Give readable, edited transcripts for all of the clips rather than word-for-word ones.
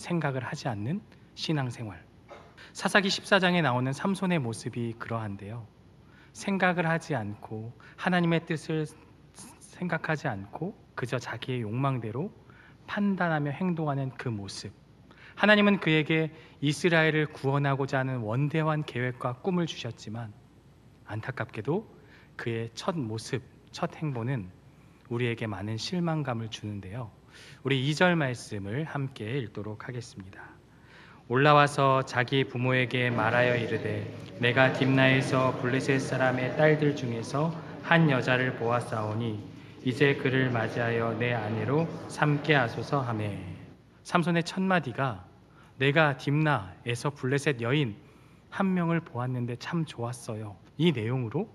생각을 하지 않는 신앙생활. 사사기 14장에 나오는 삼손의 모습이 그러한데요. 생각을 하지 않고 하나님의 뜻을 생각하지 않고 그저 자기의 욕망대로 판단하며 행동하는 그 모습. 하나님은 그에게 이스라엘을 구원하고자 하는 원대한 계획과 꿈을 주셨지만 안타깝게도 그의 첫 모습, 첫 행보는 우리에게 많은 실망감을 주는데요. 우리 2절 말씀을 함께 읽도록 하겠습니다. 올라와서 자기 부모에게 말하여 이르되 내가 딥나에서 블레셋 사람의 딸들 중에서 한 여자를 보았사오니 이제 그를 맞이하여 내 아내로 삼게 하소서 하매. 삼손의 첫 마디가 내가 딥나에서 블레셋 여인 한 명을 보았는데 참 좋았어요. 이 내용으로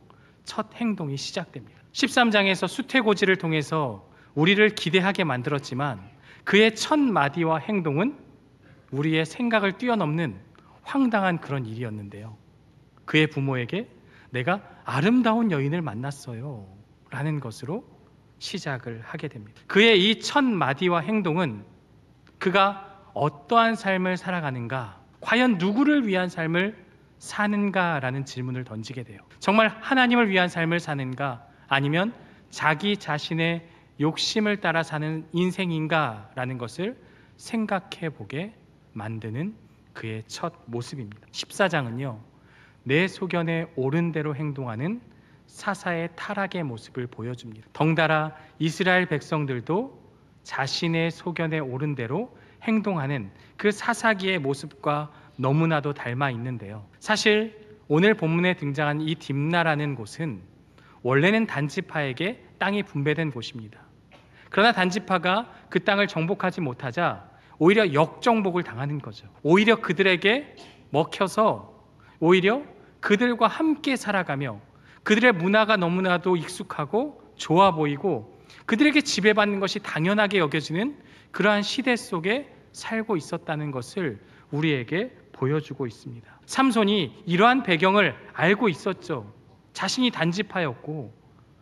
첫 행동이 시작됩니다. 13장에서 수태고지를 통해서 우리를 기대하게 만들었지만 그의 첫 마디와 행동은 우리의 생각을 뛰어넘는 황당한 그런 일이었는데요. 그의 부모에게 내가 아름다운 여인을 만났어요 라는 것으로 시작을 하게 됩니다. 그의 이 첫 마디와 행동은 그가 어떠한 삶을 살아가는가, 과연 누구를 위한 삶을 사는가라는 질문을 던지게 돼요. 정말 하나님을 위한 삶을 사는가, 아니면 자기 자신의 욕심을 따라 사는 인생인가라는 것을 생각해 보게 만드는 그의 첫 모습입니다. 14장은요, 내 소견에 옳은 대로 행동하는 사사의 타락의 모습을 보여줍니다. 덩달아 이스라엘 백성들도 자신의 소견에 옳은 대로 행동하는 그 사사기의 모습과 너무나도 닮아 있는데요. 사실 오늘 본문에 등장한 이 딥나라는 곳은 원래는 단지파에게 땅이 분배된 곳입니다. 그러나 단지파가 그 땅을 정복하지 못하자 오히려 역정복을 당하는 거죠. 오히려 그들에게 먹혀서 오히려 그들과 함께 살아가며 그들의 문화가 너무나도 익숙하고 좋아 보이고 그들에게 지배받는 것이 당연하게 여겨지는 그러한 시대 속에 살고 있었다는 것을 우리에게 보여주고 있습니다. 삼손이 이러한 배경을 알고 있었죠. 자신이 단지파였고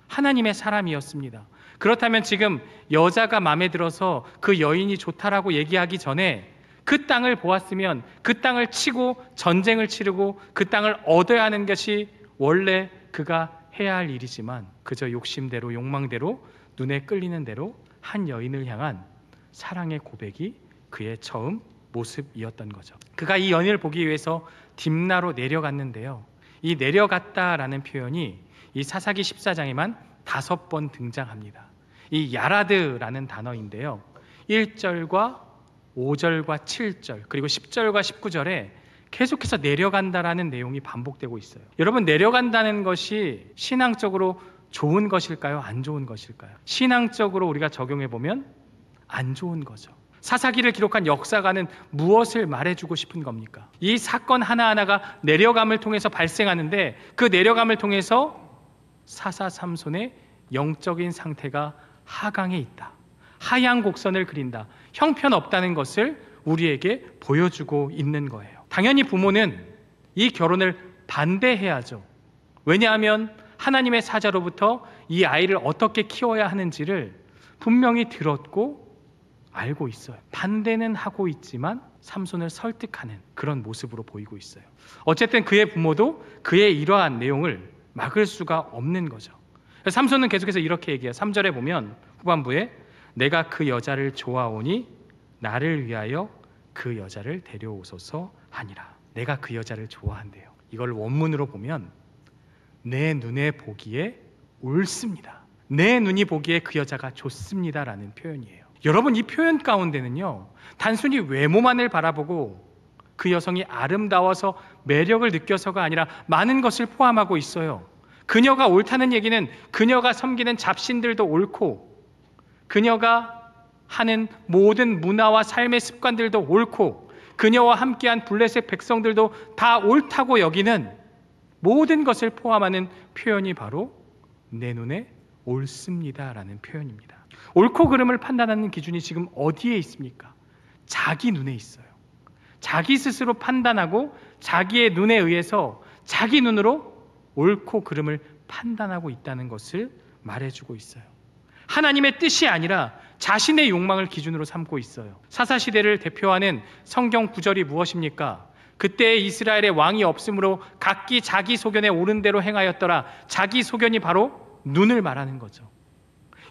하나님의 사람이었습니다. 그렇다면 지금 여자가 마음에 들어서 그 여인이 좋다라고 얘기하기 전에 그 땅을 보았으면 그 땅을 치고 전쟁을 치르고 그 땅을 얻어야 하는 것이 원래 그가 해야 할 일이지만 그저 욕심대로 욕망대로 눈에 끌리는 대로 한 여인을 향한 사랑의 고백이 그의 처음 모습이었던 거죠. 그가 이 여인을 보기 위해서 딥나로 내려갔는데요. 이 내려갔다라는 표현이 이 사사기 14장에만 5번 등장합니다. 이 야라드라는 단어인데요. 1절과 5절과 7절 그리고 10절과 19절에 계속해서 내려간다라는 내용이 반복되고 있어요. 여러분, 내려간다는 것이 신앙적으로 좋은 것일까요? 안 좋은 것일까요? 신앙적으로 우리가 적용해 보면 안 좋은 거죠. 사사기를 기록한 역사가는 무엇을 말해주고 싶은 겁니까? 이 사건 하나하나가 내려감을 통해서 발생하는데 그 내려감을 통해서 사사 삼손의 영적인 상태가 하강해 있다, 하향 곡선을 그린다, 형편없다는 것을 우리에게 보여주고 있는 거예요. 당연히 부모는 이 결혼을 반대해야죠. 왜냐하면 하나님의 사자로부터 이 아이를 어떻게 키워야 하는지를 분명히 들었고 알고 있어요. 반대는 하고 있지만 삼손을 설득하는 그런 모습으로 보이고 있어요. 어쨌든 그의 부모도 그의 이러한 내용을 막을 수가 없는 거죠. 삼손은 계속해서 이렇게 얘기해요. 3절에 보면 후반부에 내가 그 여자를 좋아오니 나를 위하여 그 여자를 데려오소서 하니라. 내가 그 여자를 좋아한대요. 이걸 원문으로 보면 내 눈에 보기에 옳습니다. 내 눈이 보기에 그 여자가 좋습니다 라는 표현이에요. 여러분, 이 표현 가운데는요, 단순히 외모만을 바라보고 그 여성이 아름다워서 매력을 느껴서가 아니라 많은 것을 포함하고 있어요. 그녀가 옳다는 얘기는 그녀가 섬기는 잡신들도 옳고 그녀가 하는 모든 문화와 삶의 습관들도 옳고 그녀와 함께한 블레셋 백성들도 다 옳다고 여기는 모든 것을 포함하는 표현이 바로 내 눈에 옳습니다라는 표현입니다. 옳고 그름을 판단하는 기준이 지금 어디에 있습니까? 자기 눈에 있어요. 자기 스스로 판단하고 자기의 눈에 의해서 자기 눈으로 옳고 그름을 판단하고 있다는 것을 말해주고 있어요. 하나님의 뜻이 아니라 자신의 욕망을 기준으로 삼고 있어요. 사사시대를 대표하는 성경 구절이 무엇입니까? 그때 이스라엘의 왕이 없으므로 각기 자기 소견에 옳은 대로 행하였더라. 자기 소견이 바로 눈을 말하는 거죠.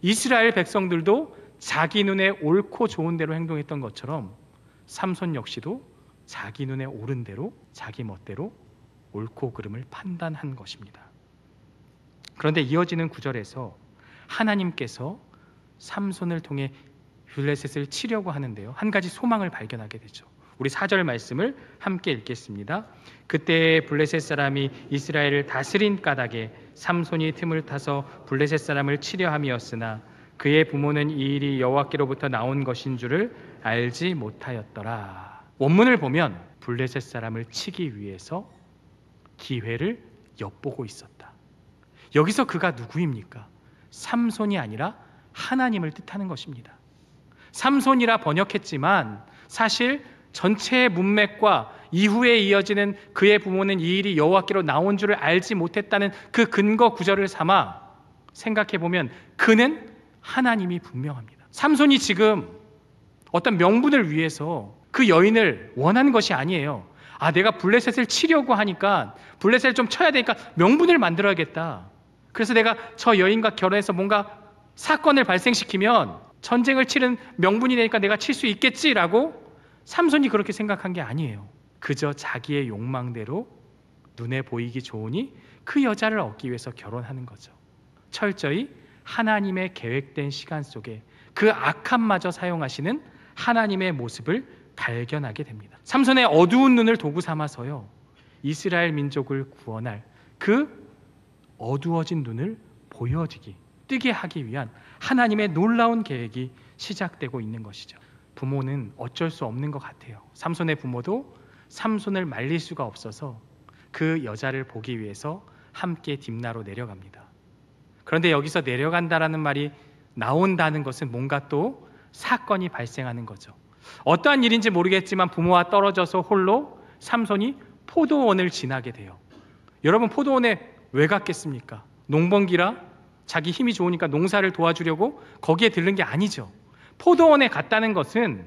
이스라엘 백성들도 자기 눈에 옳고 좋은 대로 행동했던 것처럼 삼손 역시도 자기 눈에 옳은 대로 자기 멋대로 옳고 그름을 판단한 것입니다. 그런데 이어지는 구절에서 하나님께서 삼손을 통해 블레셋을 치려고 하는데요, 한 가지 소망을 발견하게 되죠. 우리 4절 말씀을 함께 읽겠습니다. 그때 블레셋 사람이 이스라엘을 다스린 까닭에 삼손이 틈을 타서 블레셋 사람을 치려 함이었으나 그의 부모는 이 일이 여호와께로부터 나온 것인 줄을 알지 못하였더라. 원문을 보면 블레셋 사람을 치기 위해서 기회를 엿보고 있었다. 여기서 그가 누구입니까? 삼손이 아니라 하나님을 뜻하는 것입니다. 삼손이라 번역했지만 사실 전체의 문맥과 이후에 이어지는 그의 부모는 이 일이 여호와께로 나온 줄을 알지 못했다는 그 근거 구절을 삼아 생각해보면 그는 하나님이 분명합니다. 삼손이 지금 어떤 명분을 위해서 그 여인을 원한 것이 아니에요. 내가 블레셋을 치려고 하니까 블레셋을 좀 쳐야 되니까 명분을 만들어야겠다. 그래서 내가 저 여인과 결혼해서 뭔가 사건을 발생시키면 전쟁을 치른 명분이 되니까 내가 칠 수 있겠지라고 삼손이 그렇게 생각한 게 아니에요. 그저 자기의 욕망대로 눈에 보이기 좋으니 그 여자를 얻기 위해서 결혼하는 거죠. 철저히 하나님의 계획된 시간 속에 그 악함마저 사용하시는 하나님의 모습을 발견하게 됩니다. 삼손의 어두운 눈을 도구 삼아서요, 이스라엘 민족을 구원할 그 어두워진 눈을 보여지기, 뜨게 하기 위한 하나님의 놀라운 계획이 시작되고 있는 것이죠. 부모는 어쩔 수 없는 것 같아요. 삼손의 부모도 삼손을 말릴 수가 없어서 그 여자를 보기 위해서 함께 딥나로 내려갑니다. 그런데 여기서 내려간다라는 말이 나온다는 것은 뭔가 또 사건이 발생하는 거죠. 어떠한 일인지 모르겠지만 부모와 떨어져서 홀로 삼손이 포도원을 지나게 돼요. 여러분, 포도원에 왜 갔겠습니까? 농번기라 자기 힘이 좋으니까 농사를 도와주려고 거기에 들른 게 아니죠. 포도원에 갔다는 것은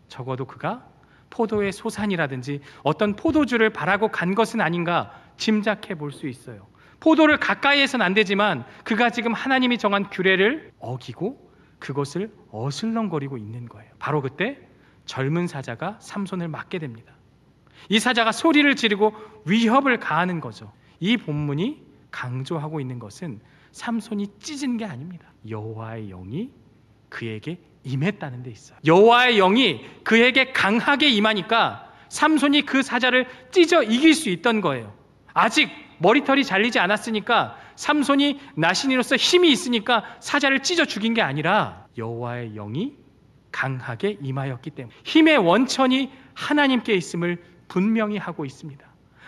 적어도 그가 포도의 소산이라든지 어떤 포도주를 바라고 간 것은 아닌가 짐작해 볼 수 있어요. 포도를 가까이에서는 안 되지만 그가 지금 하나님이 정한 규례를 어기고 그것을 어슬렁거리고 있는 거예요. 바로 그때 젊은 사자가 삼손을 맞게 됩니다. 이 사자가 소리를 지르고 위협을 가하는 거죠. 이 본문이 강조하고 있는 것은 삼손이 찢은 게 아닙니다. 여호와의 영이 그에게 임했다는 데 있어요. 여호와의 영이 그에게 강하게 임하니까 삼손이 그 사자를 찢어 이길 수 있던 거예요. 아직 머리털이 잘리지 않았으니까, 삼손이 나신이로서 힘이 있으니까 사자를 찢어 죽인 게 아니라 여호와의 영이 강하게 임하였기 때문에, 힘의 원천이 하나님께 있음을 분명히 하고 있습니다.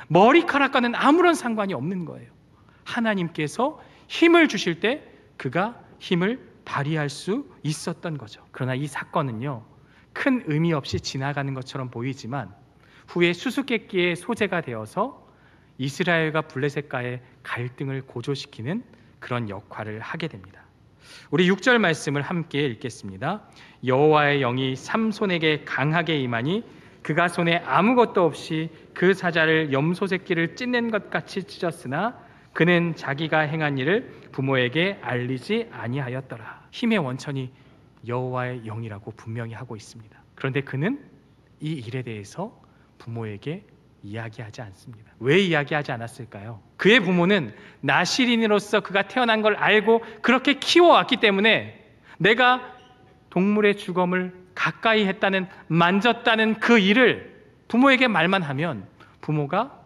머리카락과는 아무런 상관이 없는 거예요. 하나님께서 힘을 주실 때 그가 힘을 발휘할 수 있었던 거죠. 그러나 이 사건은요, 큰 의미 없이 지나가는 것처럼 보이지만 후에 수수께끼의 소재가 되어서 이스라엘과 블레셋과의 갈등을 고조시키는 그런 역할을 하게 됩니다. 우리 6절 말씀을 함께 읽겠습니다. 여호와의 영이 삼손에게 강하게 임하니 그가 손에 아무것도 없이 그 사자를 염소 새끼를 찢는 것 같이 찢었으나 그는 자기가 행한 일을 부모에게 알리지 아니하였더라. 힘의 원천이 여호와의 영이라고 분명히 하고 있습니다. 그런데 그는 이 일에 대해서 부모에게 이야기하지 않습니다. 왜 이야기하지 않았을까요? 그의 부모는 나실인으로서 그가 태어난 걸 알고 그렇게 키워왔기 때문에 내가 동물의 주검을 가까이 했다는, 만졌다는 그 일을 부모에게 말만 하면 부모가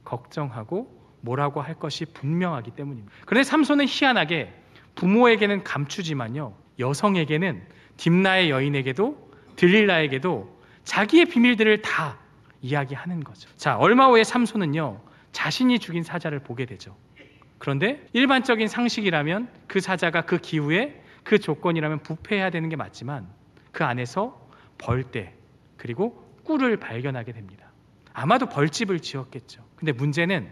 걱정하고 뭐라고 할 것이 분명하기 때문입니다. 그런데 삼손은 희한하게 부모에게는 감추지만요, 여성에게는, 딥나의 여인에게도 들릴라에게도 자기의 비밀들을 다 이야기하는 거죠. 자, 얼마 후에 삼손은요, 자신이 죽인 사자를 보게 되죠. 그런데 일반적인 상식이라면 그 사자가 그 기후에 그 조건이라면 부패해야 되는 게 맞지만 그 안에서 벌떼 그리고 꿀을 발견하게 됩니다. 아마도 벌집을 지었겠죠. 근데 문제는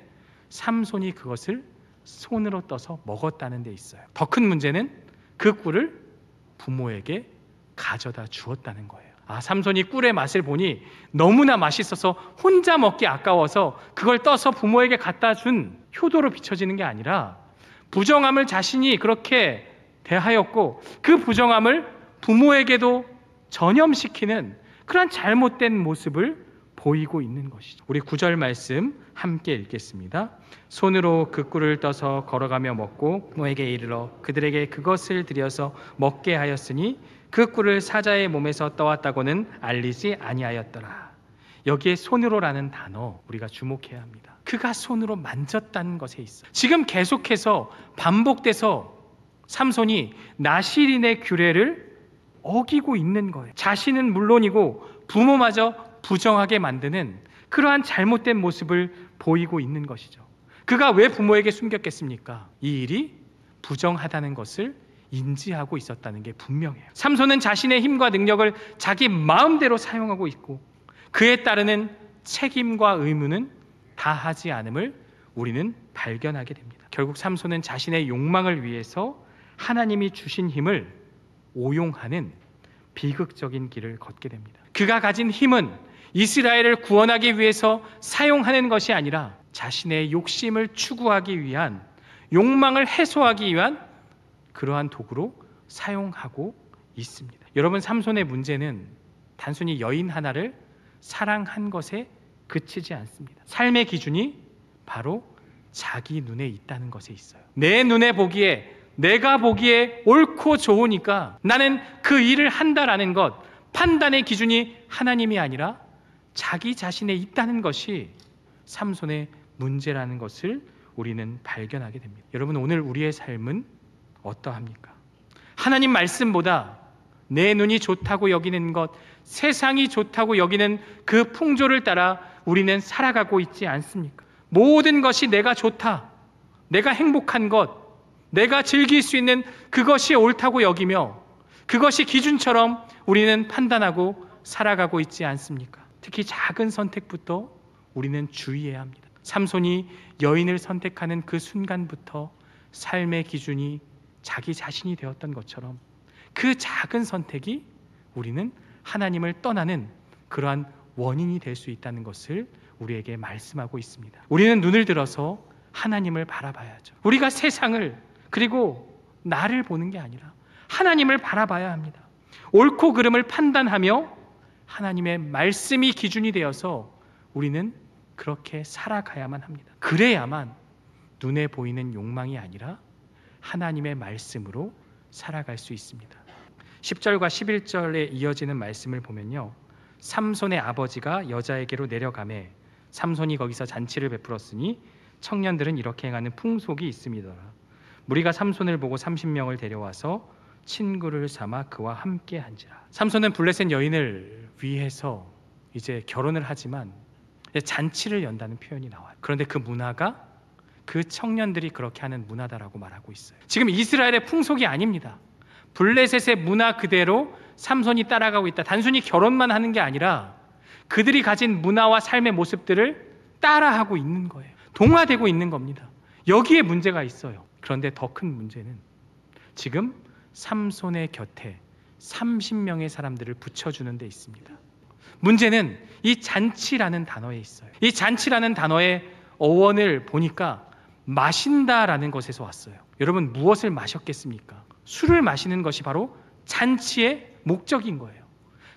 삼손이 그것을 손으로 떠서 먹었다는 데 있어요. 더 큰 문제는 그 꿀을 부모에게 가져다 주었다는 거예요. 삼손이 꿀의 맛을 보니 너무나 맛있어서 혼자 먹기 아까워서 그걸 떠서 부모에게 갖다 준 효도로 비춰지는 게 아니라 부정함을 자신이 그렇게 대하였고 그 부정함을 부모에게도 전염시키는 그런 잘못된 모습을 보이고 있는 것이죠. 우리 9절 말씀 함께 읽겠습니다. 손으로 그 꿀을 떠서 걸어가며 먹고 부모에게 이르러 그들에게 그것을 드려서 먹게 하였으니 그 꿀을 사자의 몸에서 떠왔다고는 알리지 아니하였더라. 여기에 손으로라는 단어 우리가 주목해야 합니다. 그가 손으로 만졌다는 것에 있어. 지금 계속해서 반복돼서 삼손이 나실인의 규례를 어기고 있는 거예요. 자신은 물론이고 부모마저 부정하게 만드는 그러한 잘못된 모습을 보이고 있는 것이죠. 그가 왜 부모에게 숨겼겠습니까? 이 일이 부정하다는 것을 인지하고 있었다는 게 분명해요. 삼손은 자신의 힘과 능력을 자기 마음대로 사용하고 있고 그에 따르는 책임과 의무는 다하지 않음을 우리는 발견하게 됩니다. 결국 삼손은 자신의 욕망을 위해서 하나님이 주신 힘을 오용하는 비극적인 길을 걷게 됩니다. 그가 가진 힘은 이스라엘을 구원하기 위해서 사용하는 것이 아니라 자신의 욕심을 추구하기 위한, 욕망을 해소하기 위한 그러한 도구로 사용하고 있습니다. 여러분, 삼손의 문제는 단순히 여인 하나를 사랑한 것에 그치지 않습니다. 삶의 기준이 바로 자기 눈에 있다는 것에 있어요. 내 눈에 보기에, 내가 보기에 옳고 좋으니까 나는 그 일을 한다라는 것, 판단의 기준이 하나님이 아니라 자기 자신에 있다는 것이 삼손의 문제라는 것을 우리는 발견하게 됩니다. 여러분, 오늘 우리의 삶은 어떠합니까? 하나님 말씀보다 내 눈이 좋다고 여기는 것, 세상이 좋다고 여기는 그 풍조를 따라 우리는 살아가고 있지 않습니까? 모든 것이 내가 좋다, 내가 행복한 것, 내가 즐길 수 있는 그것이 옳다고 여기며 그것이 기준처럼 우리는 판단하고 살아가고 있지 않습니까? 특히 작은 선택부터 우리는 주의해야 합니다. 삼손이 여인을 선택하는 그 순간부터 삶의 기준이 자기 자신이 되었던 것처럼 그 작은 선택이 우리는 하나님을 떠나는 그러한 원인이 될 수 있다는 것을 우리에게 말씀하고 있습니다. 우리는 눈을 들어서 하나님을 바라봐야죠. 우리가 세상을 그리고 나를 보는 게 아니라 하나님을 바라봐야 합니다. 옳고 그름을 판단하며 하나님의 말씀이 기준이 되어서 우리는 그렇게 살아가야만 합니다. 그래야만 눈에 보이는 욕망이 아니라 하나님의 말씀으로 살아갈 수 있습니다. 10절과 11절에 이어지는 말씀을 보면요, 삼손의 아버지가 여자에게로 내려가매 삼손이 거기서 잔치를 베풀었으니 청년들은 이렇게 행하는 풍속이 있음이더라. 무리가 삼손을 보고 30명을 데려와서 친구를 삼아 그와 함께 한지라. 삼손은 블레셋 여인을 위해서 이제 결혼을 하지만 잔치를 연다는 표현이 나와요. 그런데 그 문화가 그 청년들이 그렇게 하는 문화다라고 말하고 있어요. 지금 이스라엘의 풍속이 아닙니다. 블레셋의 문화 그대로 삼손이 따라가고 있다. 단순히 결혼만 하는 게 아니라 그들이 가진 문화와 삶의 모습들을 따라하고 있는 거예요. 동화되고 있는 겁니다. 여기에 문제가 있어요. 그런데 더 큰 문제는 지금 삼손의 곁에 30명의 사람들을 붙여주는 데 있습니다. 문제는 이 잔치라는 단어에 있어요. 이 잔치라는 단어의 어원을 보니까 마신다라는 것에서 왔어요. 여러분, 무엇을 마셨겠습니까? 술을 마시는 것이 바로 잔치의 목적인 거예요.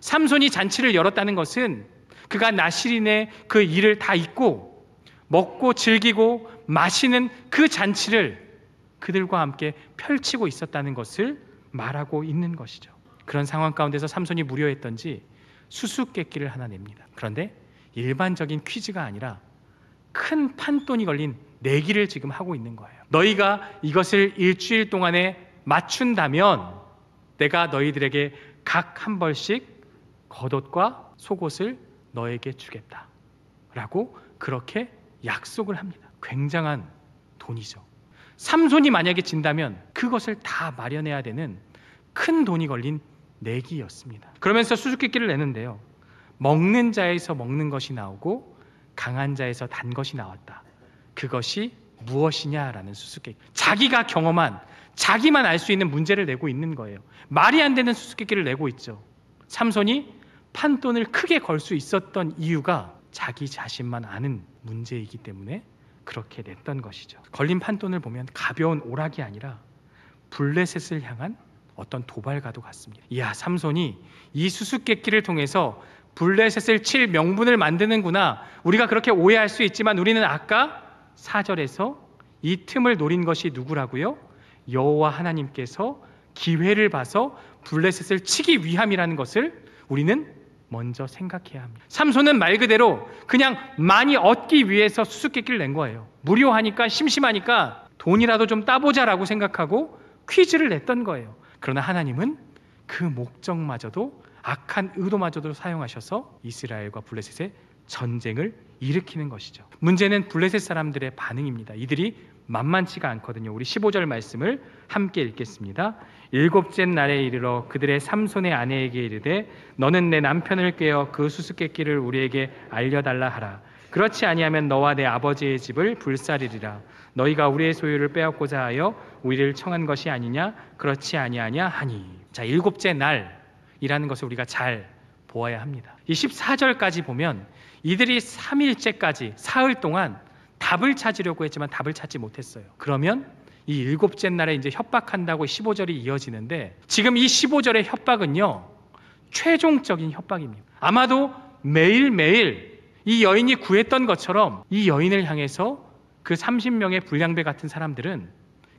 삼손이 잔치를 열었다는 것은 그가 나실인의 그 일을 다 잊고 먹고 즐기고 마시는 그 잔치를 그들과 함께 펼치고 있었다는 것을 말하고 있는 것이죠. 그런 상황 가운데서 삼손이 무료했던지 수수께끼를 하나 냅니다. 그런데 일반적인 퀴즈가 아니라 큰 판돈이 걸린 내기를 지금 하고 있는 거예요. 너희가 이것을 일주일 동안에 맞춘다면 내가 너희들에게 각 한 벌씩 겉옷과 속옷을 너에게 주겠다 라고 그렇게 약속을 합니다. 굉장한 돈이죠. 삼손이 만약에 진다면 그것을 다 마련해야 되는 큰 돈이 걸린 내기였습니다. 그러면서 수수께끼를 내는데요, 먹는 자에서 먹는 것이 나오고 강한 자에서 단 것이 나왔다. 그것이 무엇이냐라는 수수께끼. 자기가 경험한, 자기만 알 수 있는 문제를 내고 있는 거예요. 말이 안 되는 수수께끼를 내고 있죠. 삼손이 판돈을 크게 걸 수 있었던 이유가 자기 자신만 아는 문제이기 때문에 그렇게 냈던 것이죠. 걸린 판돈을 보면 가벼운 오락이 아니라 블레셋을 향한 어떤 도발과도 같습니다. 이야, 삼손이 이 수수께끼를 통해서 블레셋을 칠 명분을 만드는구나. 우리가 그렇게 오해할 수 있지만 우리는 아까 4절에서 이 틈을 노린 것이 누구라고요? 여호와 하나님께서 기회를 봐서 블레셋을 치기 위함이라는 것을 우리는 먼저 생각해야 합니다. 삼손은 말 그대로 그냥 많이 얻기 위해서 수수께끼를 낸 거예요. 무료하니까, 심심하니까 돈이라도 좀 따보자라고 생각하고 퀴즈를 냈던 거예요. 그러나 하나님은 그 목적마저도, 악한 의도마저도 사용하셔서 이스라엘과 블레셋의 전쟁을 일으키는 것이죠. 문제는 블레셋 사람들의 반응입니다. 이들이 만만치가 않거든요. 우리 15절 말씀을 함께 읽겠습니다. 일곱째 날에 이르러 그들의 삼손의 아내에게 이르되 너는 내 남편을 꾀어 그 수수께끼를 우리에게 알려달라 하라. 그렇지 아니하면 너와 내 아버지의 집을 불사르리라. 너희가 우리의 소유를 빼앗고자 하여 우리를 청한 것이 아니냐? 그렇지 아니하냐 하니. 자, 일곱째 날이라는 것을 우리가 잘 보아야 합니다. 이 14절까지 보면 이들이 3일째까지 사흘 동안 답을 찾으려고 했지만 답을 찾지 못했어요. 그러면 이 일곱째 날에 이제 협박한다고 15절이 이어지는데, 지금 이 15절의 협박은요, 최종적인 협박입니다. 아마도 매일매일 이 여인이 구했던 것처럼 이 여인을 향해서 그 30명의 불량배 같은 사람들은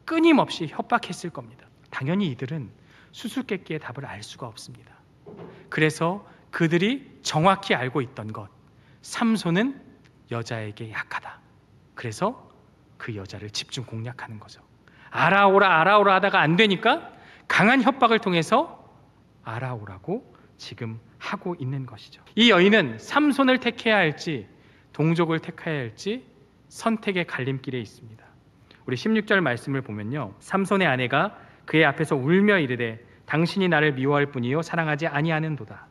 끊임없이 협박했을 겁니다. 당연히 이들은 수수께끼의 답을 알 수가 없습니다. 그래서 그들이 정확히 알고 있던 것, 삼손은 여자에게 약하다. 그래서 그 여자를 집중 공략하는 거죠. 알아오라 하다가 안 되니까 강한 협박을 통해서 알아오라고 지금 하고 있는 것이죠. 이 여인은 삼손을 택해야 할지 동족을 택해야 할지 선택의 갈림길에 있습니다. 우리 16절 말씀을 보면요, 삼손의 아내가 그의 앞에서 울며 이르되 당신이 나를 미워할 뿐이요 사랑하지 아니하는도다.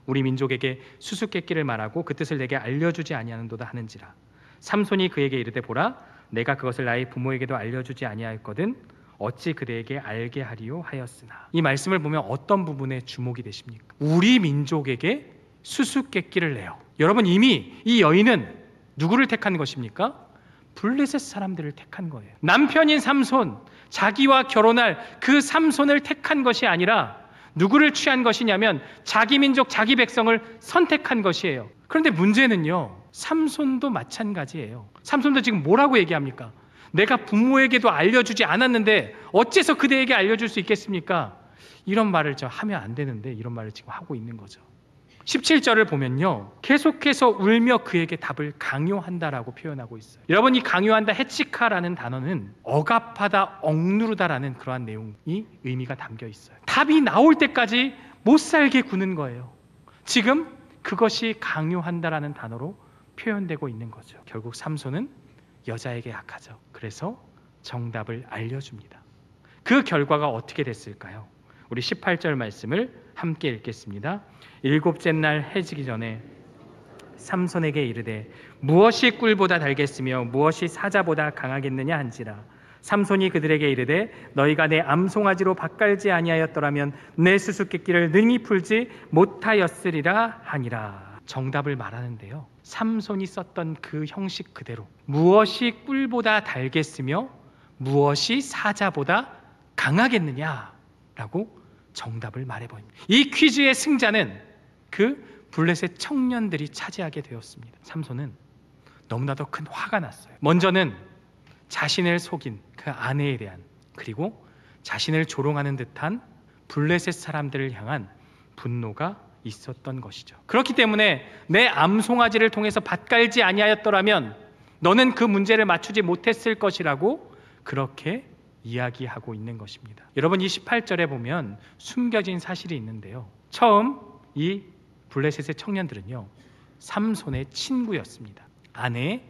우리 민족에게 수수께끼를 말하고 그 뜻을 내게 알려주지 아니하는도다 하는지라. 삼손이 그에게 이르되 보라, 내가 그것을 나의 부모에게도 알려주지 아니하였거든 어찌 그대에게 알게 하리요 하였으나. 이 말씀을 보면 어떤 부분에 주목이 되십니까? 우리 민족에게 수수께끼를 내요. 여러분, 이미 이 여인은 누구를 택한 것입니까? 블레셋 사람들을 택한 거예요. 남편인 삼손, 자기와 결혼할 그 삼손을 택한 것이 아니라 누구를 취한 것이냐면 자기 민족, 자기 백성을 선택한 것이에요. 그런데 문제는요, 삼손도 마찬가지예요. 삼손도 지금 뭐라고 얘기합니까? 내가 부모에게도 알려주지 않았는데 어째서 그대에게 알려줄 수 있겠습니까? 이런 말을 하면 안 되는데 이런 말을 지금 하고 있는 거죠. 17절을 보면요, 계속해서 울며 그에게 답을 강요한다라고 표현하고 있어요. 여러분, 이 강요한다, 해치카라는 단어는 억압하다, 억누르다라는 그러한 내용이 의미가 담겨 있어요. 답이 나올 때까지 못 살게 구는 거예요. 지금 그것이 강요한다라는 단어로 표현되고 있는 거죠. 결국 삼손은 여자에게 약하죠. 그래서 정답을 알려줍니다. 그 결과가 어떻게 됐을까요? 우리 18절 말씀을 함께 읽겠습니다. 일곱째 날 해지기 전에 삼손에게 이르되 무엇이 꿀보다 달겠으며 무엇이 사자보다 강하겠느냐 한지라. 삼손이 그들에게 이르되 너희가 내 암송아지로 밭갈지 아니하였더라면 내 수수께끼를 능히 풀지 못하였으리라 하니라. 정답을 말하는데요, 삼손이 썼던 그 형식 그대로 무엇이 꿀보다 달겠으며 무엇이 사자보다 강하겠느냐라고 정답을 말해버립니다. 이 퀴즈의 승자는 그 블레셋 청년들이 차지하게 되었습니다. 삼손은 너무나도 큰 화가 났어요. 먼저는 자신을 속인 그 아내에 대한, 그리고 자신을 조롱하는 듯한 블레셋 사람들을 향한 분노가 있었던 것이죠. 그렇기 때문에 내 암송아지를 통해서 밭갈지 아니하였더라면 너는 그 문제를 맞추지 못했을 것이라고 그렇게 이야기하고 있는 것입니다. 여러분, 이 18절에 보면 숨겨진 사실이 있는데요, 처음 이 블레셋의 청년들은요, 삼손의 친구였습니다. 아내의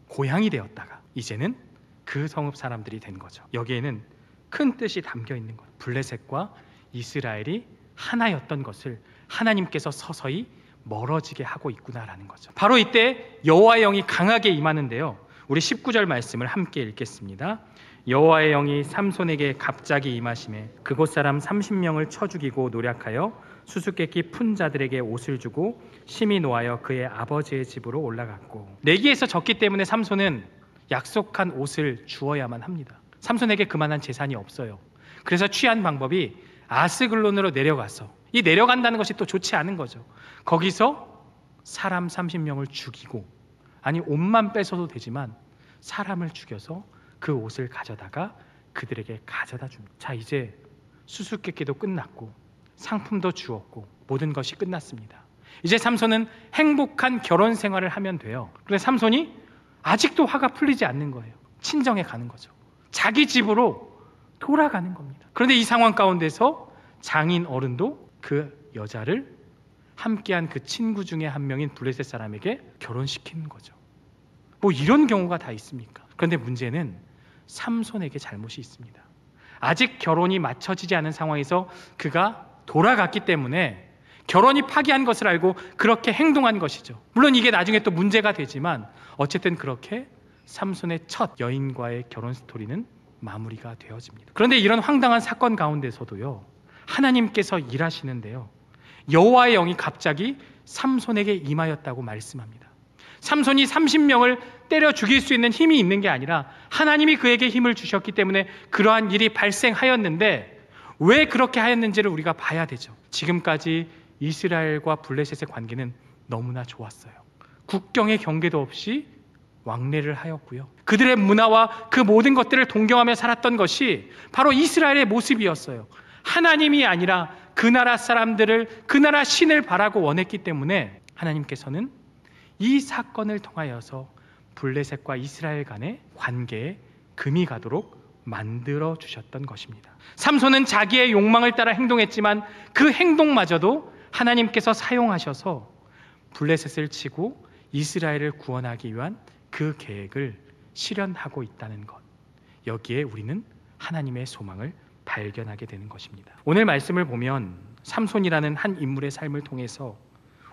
고향이 되었다가 이제는 그 성읍 사람들이 된 거죠. 여기에는 큰 뜻이 담겨 있는 거예요. 블레셋과 이스라엘이 하나였던 것을 하나님께서 서서히 멀어지게 하고 있구나라는 거죠. 바로 이때 여호와의 영이 강하게 임하는데요, 우리 19절 말씀을 함께 읽겠습니다. 여호와의 영이 삼손에게 갑자기 임하시매 그곳 사람 30명을 쳐 죽이고 노략하여 수수께끼 푼 자들에게 옷을 주고 심히 노하여 그의 아버지의 집으로 올라갔고. 내기에서 졌기 때문에 삼손은 약속한 옷을 주어야만 합니다. 삼손에게 그만한 재산이 없어요. 그래서 취한 방법이 아스글론으로 내려가서, 이 내려간다는 것이 또 좋지 않은 거죠. 거기서 사람 30명을 죽이고, 아니 옷만 뺏어도 되지만 사람을 죽여서 그 옷을 가져다가 그들에게 가져다 줍니다. 자, 이제 수수께끼도 끝났고 상품도 주었고 모든 것이 끝났습니다. 이제 삼손은 행복한 결혼 생활을 하면 돼요. 그런데 삼손이 아직도 화가 풀리지 않는 거예요. 친정에 가는 거죠. 자기 집으로 돌아가는 겁니다. 그런데 이 상황 가운데서 장인 어른도 그 여자를 함께한 그 친구 중에 한 명인 블레셋 사람에게 결혼시키는 거죠. 뭐 이런 경우가 다 있습니까? 그런데 문제는 삼손에게 잘못이 있습니다. 아직 결혼이 맞춰지지 않은 상황에서 그가 돌아갔기 때문에 결혼이 파기한 것을 알고 그렇게 행동한 것이죠. 물론 이게 나중에 또 문제가 되지만 어쨌든 그렇게 삼손의 첫 여인과의 결혼 스토리는 마무리가 되어집니다. 그런데 이런 황당한 사건 가운데서도요, 하나님께서 일하시는데요, 여호와의 영이 갑자기 삼손에게 임하였다고 말씀합니다. 삼손이 30명을 때려 죽일 수 있는 힘이 있는 게 아니라 하나님이 그에게 힘을 주셨기 때문에 그러한 일이 발생하였는데, 왜 그렇게 하였는지를 우리가 봐야 되죠. 지금까지 이스라엘과 블레셋의 관계는 너무나 좋았어요. 국경의 경계도 없이 왕래를 하였고요, 그들의 문화와 그 모든 것들을 동경하며 살았던 것이 바로 이스라엘의 모습이었어요. 하나님이 아니라 그 나라 사람들을, 그 나라 신을 바라고 원했기 때문에 하나님께서는 이 사건을 통하여서 블레셋과 이스라엘 간의 관계에 금이 가도록 만들어 주셨던 것입니다. 삼손은 자기의 욕망을 따라 행동했지만 그 행동마저도 하나님께서 사용하셔서 블레셋을 치고 이스라엘을 구원하기 위한 그 계획을 실현하고 있다는 것, 여기에 우리는 하나님의 소망을 발견하게 되는 것입니다. 오늘 말씀을 보면 삼손이라는 한 인물의 삶을 통해서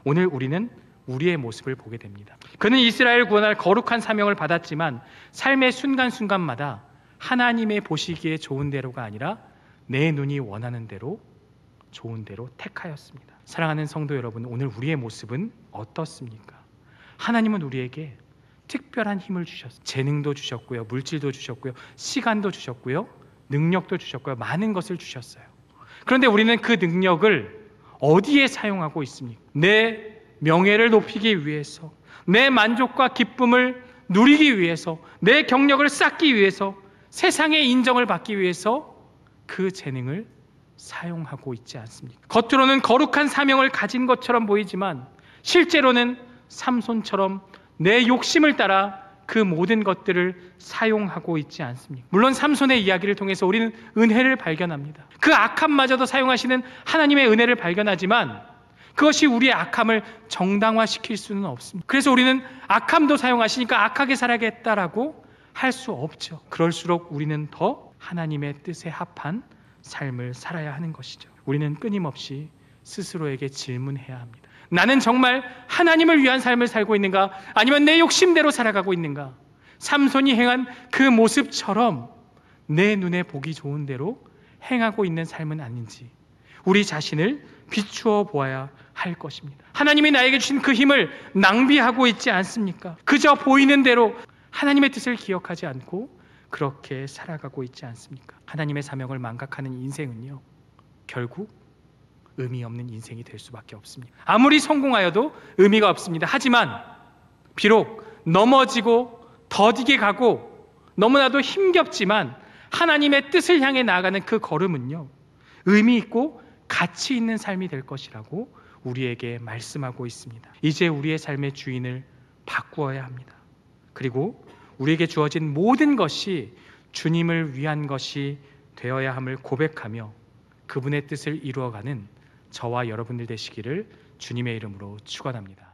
오늘 우리는 우리의 모습을 보게 됩니다. 그는 이스라엘 구원할 거룩한 사명을 받았지만 삶의 순간순간마다 하나님의 보시기에 좋은 대로가 아니라 내 눈이 원하는 대로, 좋은 대로 택하였습니다. 사랑하는 성도 여러분, 오늘 우리의 모습은 어떻습니까? 하나님은 우리에게 특별한 힘을 주셨어요. 재능도 주셨고요, 물질도 주셨고요, 시간도 주셨고요, 능력도 주셨고요, 많은 것을 주셨어요. 그런데 우리는 그 능력을 어디에 사용하고 있습니까? 내 명예를 높이기 위해서, 내 만족과 기쁨을 누리기 위해서, 내 경력을 쌓기 위해서, 세상의 인정을 받기 위해서 그 재능을 사용하고 있지 않습니까? 겉으로는 거룩한 사명을 가진 것처럼 보이지만 실제로는 삼손처럼 내 욕심을 따라 그 모든 것들을 사용하고 있지 않습니까? 물론 삼손의 이야기를 통해서 우리는 은혜를 발견합니다. 그 악함마저도 사용하시는 하나님의 은혜를 발견하지만 그것이 우리의 악함을 정당화시킬 수는 없습니다. 그래서 우리는 악함도 사용하시니까 악하게 살아야겠다라고 할 수 없죠. 그럴수록 우리는 더 하나님의 뜻에 합한 삶을 살아야 하는 것이죠. 우리는 끊임없이 스스로에게 질문해야 합니다. 나는 정말 하나님을 위한 삶을 살고 있는가? 아니면 내 욕심대로 살아가고 있는가? 삼손이 행한 그 모습처럼 내 눈에 보기 좋은 대로 행하고 있는 삶은 아닌지 우리 자신을 비추어 보아야 할 것입니다. 하나님이 나에게 주신 그 힘을 낭비하고 있지 않습니까? 그저 보이는 대로 하나님의 뜻을 기억하지 않고 그렇게 살아가고 있지 않습니까? 하나님의 사명을 망각하는 인생은요, 결국 의미 없는 인생이 될 수밖에 없습니다. 아무리 성공하여도 의미가 없습니다. 하지만 비록 넘어지고 더디게 가고 너무나도 힘겹지만 하나님의 뜻을 향해 나아가는 그 걸음은요, 의미 있고 가치 있는 삶이 될 것이라고 우리에게 말씀하고 있습니다. 이제 우리의 삶의 주인을 바꾸어야 합니다. 그리고 우리에게 주어진 모든 것이 주님을 위한 것이 되어야 함을 고백하며 그분의 뜻을 이루어가는 저와 여러분들 되시기를 주님의 이름으로 축원합니다.